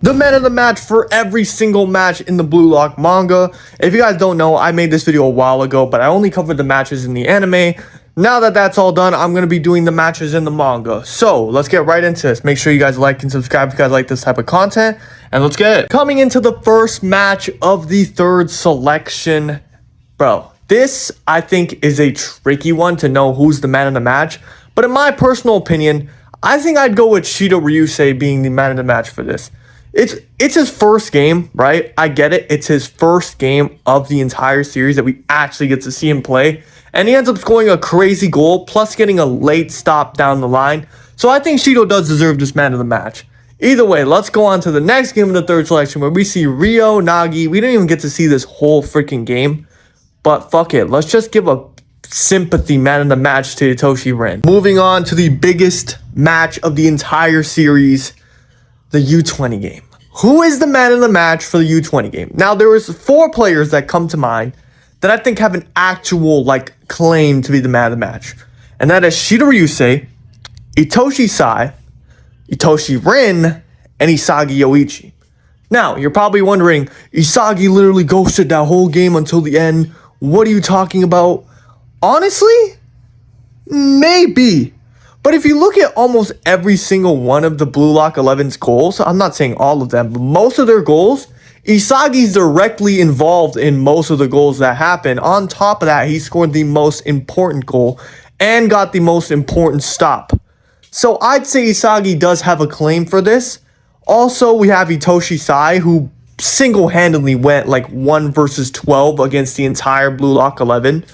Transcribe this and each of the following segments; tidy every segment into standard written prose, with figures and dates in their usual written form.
The man of the match for every single match in the Blue Lock manga. If you guys don't know, I made this video a while ago, but I only covered the matches in the anime. Now that that's all done, I'm going to be doing the matches in the manga. So, let's get right into this. Make sure you guys like and subscribe if you guys like this type of content. And let's get it. Coming into the first match of the third selection. Bro, this, I think, is a tricky one to know who's the man of the match. But in my personal opinion, I think I'd go with Shido Ryusei being the man of the match for this. It's his first game, right? I get it. It's his first game of the entire series that we actually get to see him play. And he ends up scoring a crazy goal, plus getting a late stop down the line. So I think Shido does deserve this man of the match. Either way, let's go on to the next game of the third selection where we see Ryo, Nagi. We didn't even get to see this whole freaking game. But fuck it. Let's just give a sympathy man of the match to Hitoshi Rin. Moving on to the biggest match of the entire series. The U20 game. Who is the man of the match for the U20 game? Now, there is 4 players that come to mind that I think have an actual, claim to be the man of the match. And that is Shido Ryusei, Itoshi Sai, Hitoshi Rin, and Isagi Yoichi. Now, you're probably wondering, Isagi literally ghosted that whole game until the end. What are you talking about? Honestly, maybe. But if you look at almost every single one of the Blue Lock 11's goals, I'm not saying all of them, but most of their goals, Isagi's directly involved in most of the goals that happen. On top of that, he scored the most important goal and got the most important stop. So I'd say Isagi does have a claim for this. Also, we have Hitoshi Sai, who single-handedly went 1 versus 12 against the entire Blue Lock 11.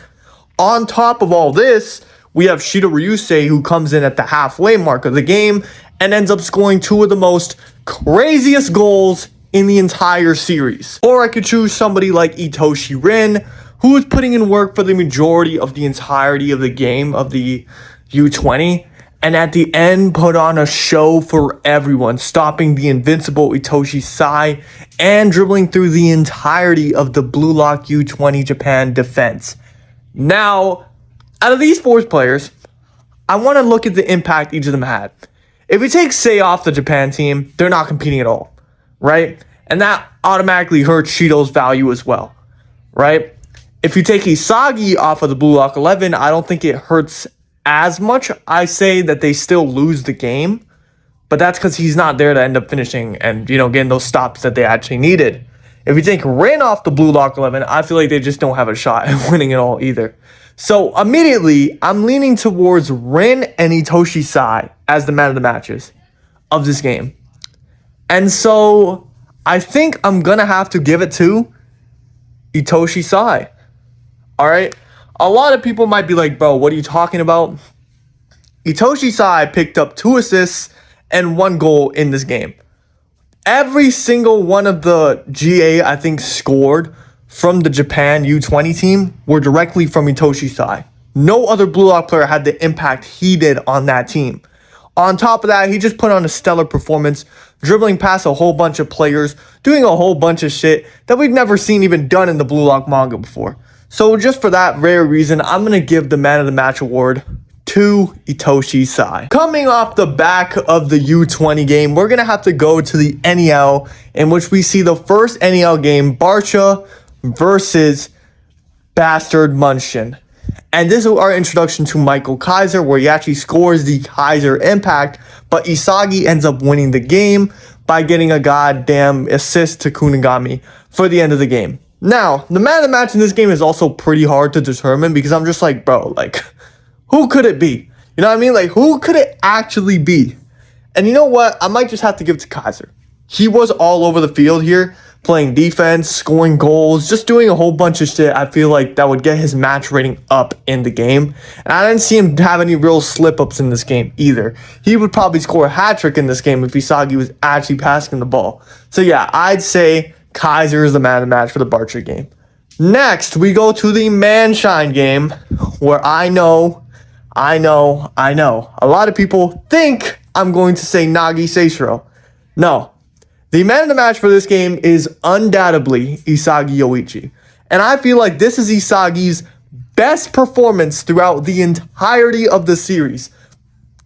On top of all this, we have Shido Ryusei, who comes in at the halfway mark of the game and ends up scoring 2 of the most craziest goals in the entire series. Or I could choose somebody like Hitoshi Rin, who is putting in work for the majority of the entirety of the game of the U20, and at the end put on a show for everyone, stopping the invincible Hitoshi Sai and dribbling through the entirety of the Blue Lock U20 Japan defense. Now, out of these 4 players, I want to look at the impact each of them had. If we take Sei off the Japan team, they're not competing at all, right? And that automatically hurts Shido's value as well, right? If you take Isagi off of the Blue Lock 11, I don't think it hurts as much. I say that they still lose the game, but that's because he's not there to end up finishing and, getting those stops that they actually needed. If you take Rin off the Blue Lock 11, I feel like they just don't have a shot at winning it all either. So immediately, I'm leaning towards Rin and Hitoshi Sai as the man of the matches of this game. And so I think I'm going to have to give it to Hitoshi Sai. All right? A lot of people might be like, bro, what are you talking about? Hitoshi Sai picked up 2 assists and 1 goal in this game. Every single one of the GA, I think, scored from the Japan U20 team were directly from Hitoshi Sai. No other Blue Lock player had the impact he did on that team. On top of that, he just put on a stellar performance, dribbling past a whole bunch of players, doing a whole bunch of shit that we've never seen even done in the Blue Lock manga before. So just for that rare reason, I'm going to give the Man of the Match award to Hitoshi Sai. Coming off the back of the U20 game, we're going to have to go to the NEL, in which we see the first NEL game, Barcha versus Bastard Munchen. And this is our introduction to Michael Kaiser, where he actually scores the Kaiser impact, but Isagi ends up winning the game by getting a goddamn assist to Kunigami for the end of the game. Now, the man of the match in this game is also pretty hard to determine because I'm just like, bro, who could it be? You know what I mean? Who could it actually be? And you know what? I might just have to give it to Kaiser. He was all over the field here, playing defense, scoring goals, just doing a whole bunch of shit. I feel like that would get his match rating up in the game. And I didn't see him have any real slip-ups in this game either. He would probably score a hat-trick in this game if Isagi was actually passing the ball. So yeah, I'd say Kaiser is the man of the match for the Barcha game. Next, we go to the Manshine game, where I know, a lot of people think I'm going to say Nagi Seishiro. No. The man of the match for this game is undoubtedly Isagi Yoichi. And I feel like this is Isagi's best performance throughout the entirety of the series.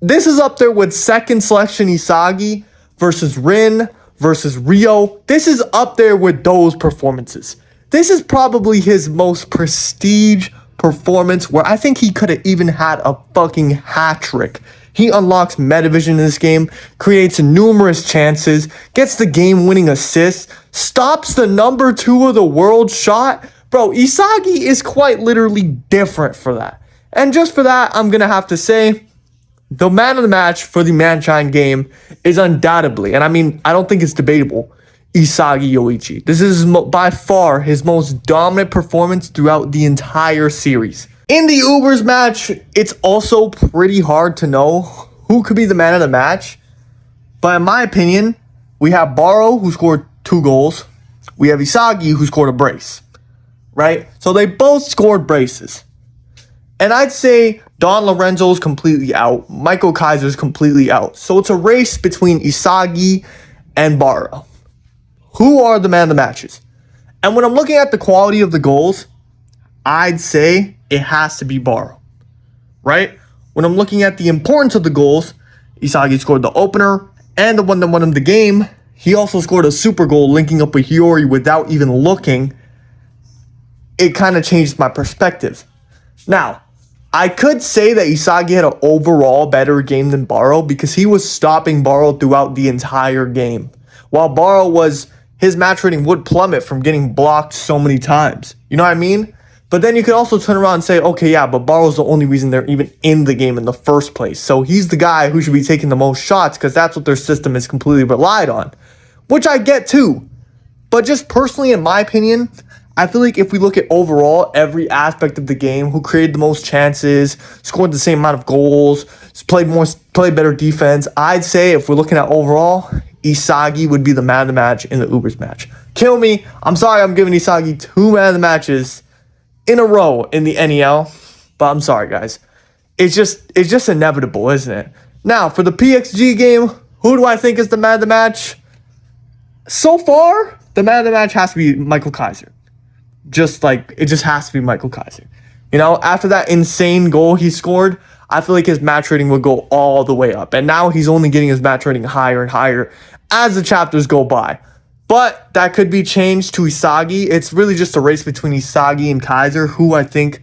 This is up there with second selection Isagi versus Rin versus Rio. This is up there with those performances. This is probably his most prestige performance where I think he could have even had a fucking hat trick. He unlocks Metavision in this game, creates numerous chances, gets the game-winning assist, stops the number 2 of the world shot. Bro, Isagi is quite literally different for that. And just for that, I'm going to have to say the man of the match for the Manshine game is undoubtedly, and I mean, I don't think it's debatable, Isagi Yoichi. This is by far his most dominant performance throughout the entire series. In the Ubers match, it's also pretty hard to know who could be the man of the match. But in my opinion, we have Barcha, who scored 2 goals. We have Isagi, who scored a brace. Right? So they both scored braces. And I'd say Don Lorenzo's completely out. Michael Kaiser's completely out. So it's a race between Isagi and Barcha. Who are the man of the matches? And when I'm looking at the quality of the goals, I'd say it has to be Barcha. Right? When I'm looking at the importance of the goals, Isagi scored the opener and the one that won him the game. He also scored a super goal linking up with Hiyori without even looking. It kind of changed my perspective. Now, I could say that Isagi had an overall better game than Barcha because he was stopping Barcha throughout the entire game. While Barcha his match rating would plummet from getting blocked so many times. You know what I mean? But then you could also turn around and say, okay, yeah, but Barcha's the only reason they're even in the game in the first place. So he's the guy who should be taking the most shots because that's what their system is completely relied on. Which I get too. But just personally, in my opinion, I feel like if we look at overall every aspect of the game, who created the most chances, scored the same amount of goals, played better defense, I'd say if we're looking at overall, Isagi would be the man of the match in the Ubers match. Kill me. I'm sorry I'm giving Isagi 2 man of the matches in a row in the NEL, but I'm sorry, guys. It's just inevitable, isn't it? Now, for the PXG game, who do I think is the man of the match? So far, the man of the match has to be Michael Kaiser. It just has to be Michael Kaiser. You know, after that insane goal he scored, I feel like his match rating would go all the way up. And now he's only getting his match rating higher and higher as the chapters go by. But that could be changed to Isagi. It's really just a race between Isagi and Kaiser, who I think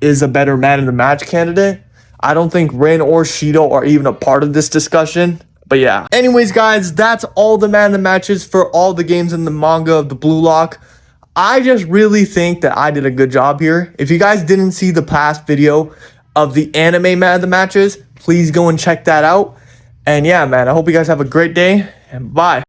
is a better man of the match candidate. I don't think Rin or Shido are even a part of this discussion. But yeah. Anyways, guys, that's all the man of the matches for all the games in the manga of the Blue Lock. I just really think that I did a good job here. If you guys didn't see the past video of the anime man of the matches, please go and check that out. And yeah, man, I hope you guys have a great day, and bye.